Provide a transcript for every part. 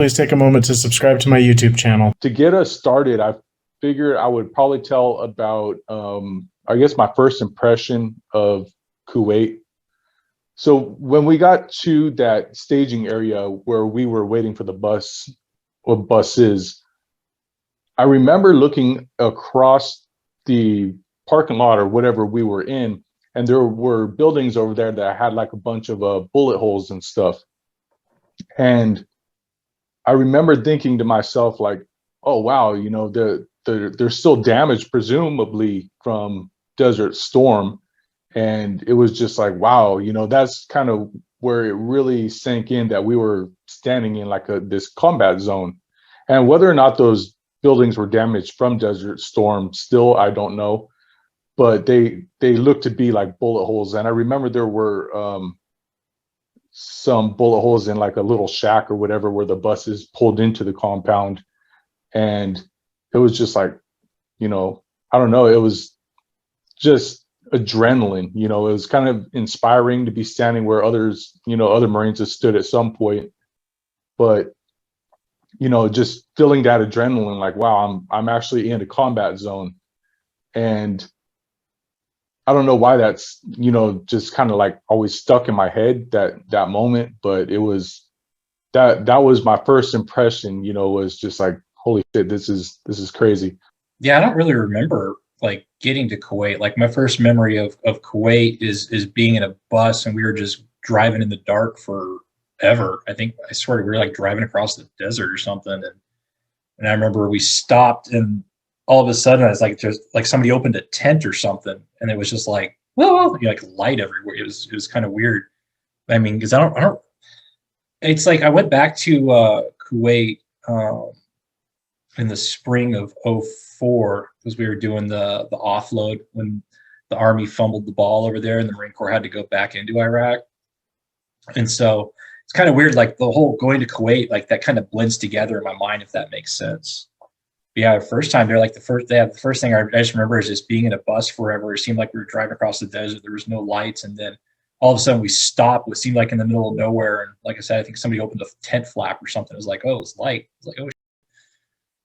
Please take a moment to subscribe to my YouTube channel. To get us started, I figured I would probably tell about, I guess, my first impression of Kuwait. So when we got to that staging area where we were waiting for the bus or buses, I remember looking across the parking lot or whatever we were in, and there were buildings over there that had like a bunch of bullet holes and stuff. And I remember thinking to myself, like, oh, wow, you know, there's still damage, presumably from Desert Storm. And it was just like, wow, you know, that's kind of where it really sank in that we were standing in like this combat zone. And whether or not those buildings were damaged from Desert Storm, still, I don't know. But they looked to be like bullet holes. And I remember there were some bullet holes in like a little shack or whatever where the buses pulled into the compound. And it was just like, you know, I don't know, it was just adrenaline. You know, it was kind of inspiring to be standing where others, you know, other Marines have stood at some point. But, you know, just feeling that adrenaline, like, wow, I'm actually in a combat zone. And I don't know why that's, you know, just kind of like always stuck in my head, that moment. But it was that was my first impression, you know, was just like, holy shit, this is crazy. Yeah, I don't really remember like getting to Kuwait. Like my first memory of Kuwait is being in a bus and we were just driving in the dark forever. I swear we were like driving across the desert or something. And I remember we stopped and all of a sudden I was like, just like somebody opened a tent or something and it was just like, whoa, you know, like light everywhere. It was kind of weird. I mean, because I don't it's like I went back to Kuwait in the spring of 04 because we were doing the offload when the Army fumbled the ball over there and the Marine Corps had to go back into Iraq. And so it's kind of weird, like the whole going to Kuwait, like that kind of blends together in my mind, if that makes sense. But yeah, the first time the first thing I just remember is just being in a bus forever. It seemed like we were driving across the desert. There was no lights. And then all of a sudden we stopped what seemed like in the middle of nowhere. And like I said, I think somebody opened a tent flap or something. It was like, oh, it's light. It's like, oh,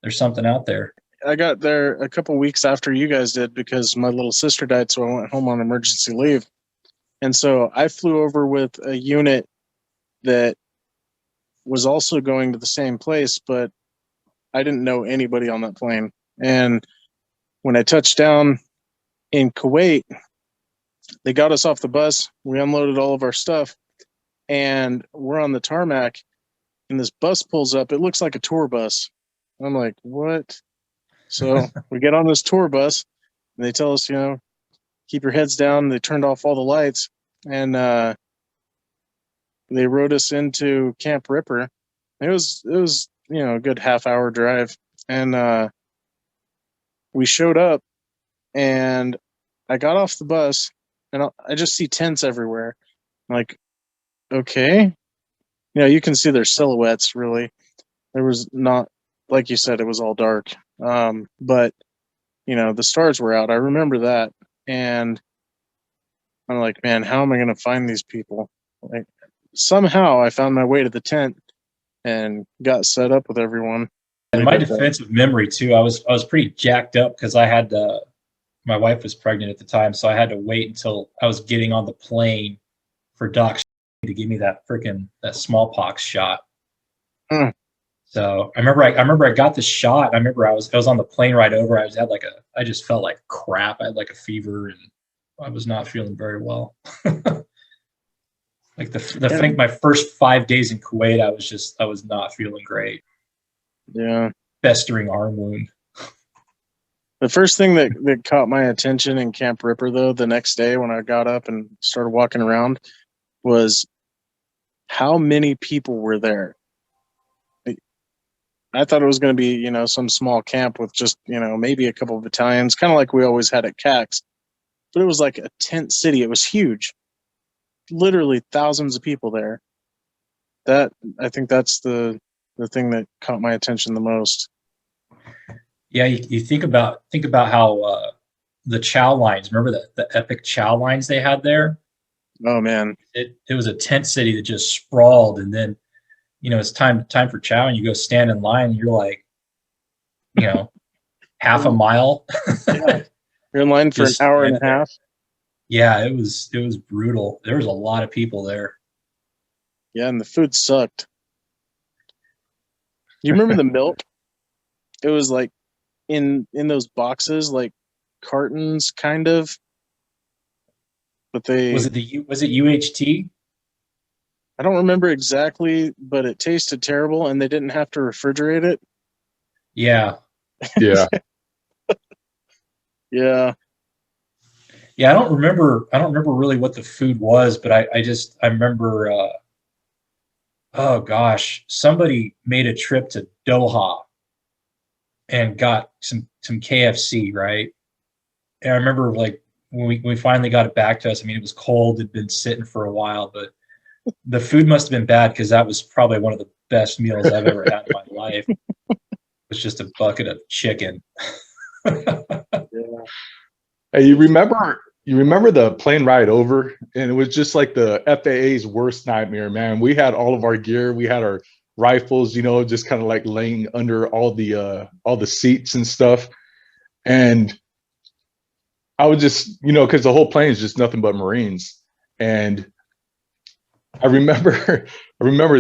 there's something out there. I got there a couple weeks after you guys did because my little sister died, so I went home on emergency leave. And so I flew over with a unit that was also going to the same place, but I didn't know anybody on that plane. And when I touched down in Kuwait, they got us off the bus. We unloaded all of our stuff, and we're on the tarmac, and this bus pulls up. It looks like a tour bus. I'm like, what? So we get on this tour bus, and they tell us, you know, keep your heads down. They turned off all the lights, and they rode us into Camp Ripper. It was you know, a good half-hour drive, and we showed up, and I got off the bus, and I just see tents everywhere. I'm like, okay, you know, you can see their silhouettes. Really, there was not, like you said, it was all dark. But you know, the stars were out. I remember that, and I'm like, man, how am I going to find these people? Like, somehow I found my way to the tent and got set up with everyone. In my defensive memory too, I was pretty jacked up because I had my wife was pregnant at the time, so I had to wait until I was getting on the plane for Doc to give me that smallpox shot. Mm. So I remember I got the shot. I remember I was on the plane ride over. I just felt like crap. I had like a fever and I was not feeling very well. Like thing, my first 5 days in Kuwait, I was not feeling great. Yeah. Festering arm wound. The first thing that caught my attention in Camp Ripper, though, the next day when I got up and started walking around, was how many people were there. I thought it was going to be, you know, some small camp with just, you know, maybe a couple of battalions, kind of like we always had at CAX. But it was like a tent city. It was huge. Literally thousands of people there. I think that's the thing that caught my attention the most. Yeah, you think about how the chow lines. Remember the epic chow lines they had there? Oh man, it was a tent city that just sprawled, and then it's time for chow, and you go stand in line, and you're like, half a mile. Yeah. You're in line for an Just hour and a standing there. half. Yeah, it was brutal. There was a lot of people there. Yeah, and the food sucked. You remember the milk? It was like in those boxes, like cartons, kind of. But Was it UHT? I don't remember exactly, but it tasted terrible, and they didn't have to refrigerate it. Yeah. Yeah. Yeah. Yeah, I don't remember really what the food was, but I remember oh gosh, somebody made a trip to Doha and got some KFC, right? And I remember like when we finally got it back to us, I mean, it was cold, it'd been sitting for a while, but the food must have been bad because that was probably one of the best meals I've ever had in my life. It was just a bucket of chicken. Yeah. Hey, you remember the plane ride over, and it was just like the FAA's worst nightmare, man. We had all of our gear, we had our rifles, just kind of like laying under all the seats and stuff. And I would just, because the whole plane is just nothing but Marines. And I remember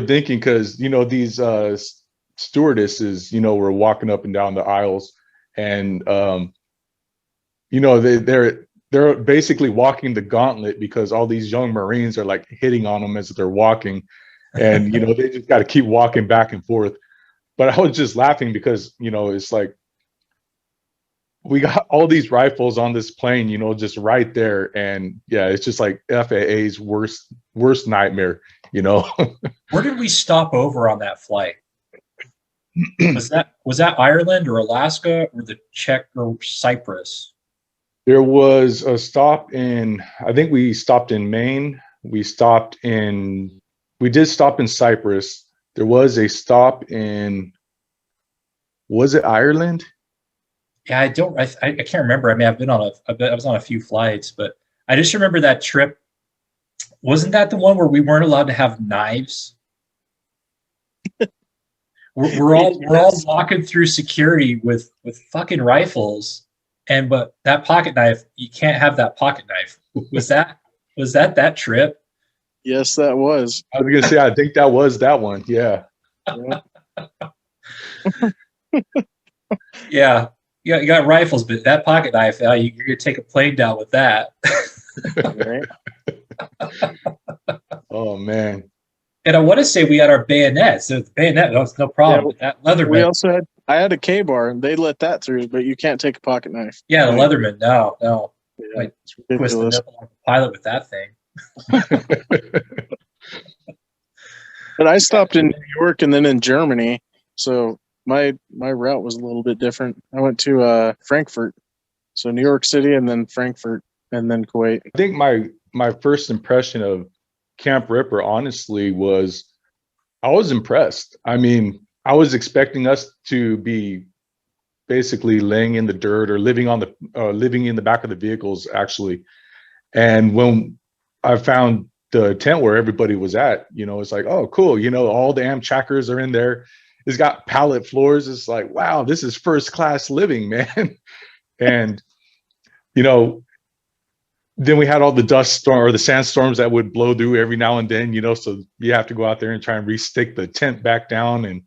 thinking, because these stewardesses, were walking up and down the aisles, and they're basically walking the gauntlet because all these young Marines are like hitting on them as they're walking, and they just got to keep walking back and forth. But I was just laughing because it's like we got all these rifles on this plane, just right there, and yeah, it's just like FAA's worst nightmare. Where did we stop over on that flight? Was that Ireland or Alaska or the Czech or Cyprus? There was a stop I think we stopped in Maine. We did stop in Cyprus. There was a stop was it Ireland? Yeah, I can't remember. I mean, I was on a few flights, but I just remember that trip. Wasn't that the one where we weren't allowed to have knives? We're all walking through security with fucking rifles, but that pocket knife, you can't have that pocket knife. Was that trip? Yes, that was. I was gonna say, I think that was that one. Yeah. Yeah. You got rifles, but that pocket knife, you're gonna take a plane down with that. Right. Oh man. And I want to say we had our bayonets. So the bayonet, no problem. Yeah, with that Leatherman. We also I had a K-bar, and they let that through, but you can't take a pocket knife. Yeah, the Leatherman. No. Yeah, Like it's twist the ridiculous. nipple like a pilot with that thing. But I stopped in New York and then in Germany, so my route was a little bit different. I went to Frankfurt, so New York City and then Frankfurt and then Kuwait. I think my first impression of Camp Ripper, honestly, was I was impressed. I mean, I was expecting us to be basically laying in the dirt or living in the back of the vehicles, actually. And when I found the tent where everybody was at, it's like, oh, cool. All the Amchackers are in there. It's got pallet floors. It's like, wow, this is first class living, man. And, then we had all the dust storm or the sandstorms that would blow through every now and then, so you have to go out there and try and re-stick the tent back down. And,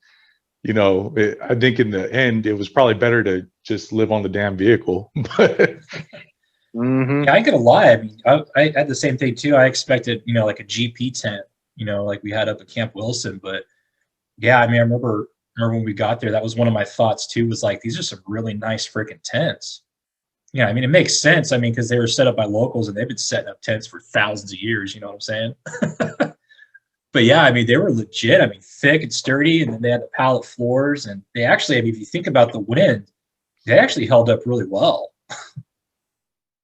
I think in the end, it was probably better to just live on the damn vehicle. Mm-hmm. Yeah, I ain't gonna lie. I mean, I had the same thing too. I expected, like a GP tent, like we had up at Camp Wilson. But yeah, I mean, I remember when we got there, that was one of my thoughts too, was like, these are some really nice freaking tents. Yeah, I mean, it makes sense. I mean, because they were set up by locals and they've been setting up tents for thousands of years. You know what I'm saying? But yeah, I mean, they were legit. I mean, thick and sturdy, and then they had the pallet floors. And they actually, I mean, if you think about the wind, they actually held up really well.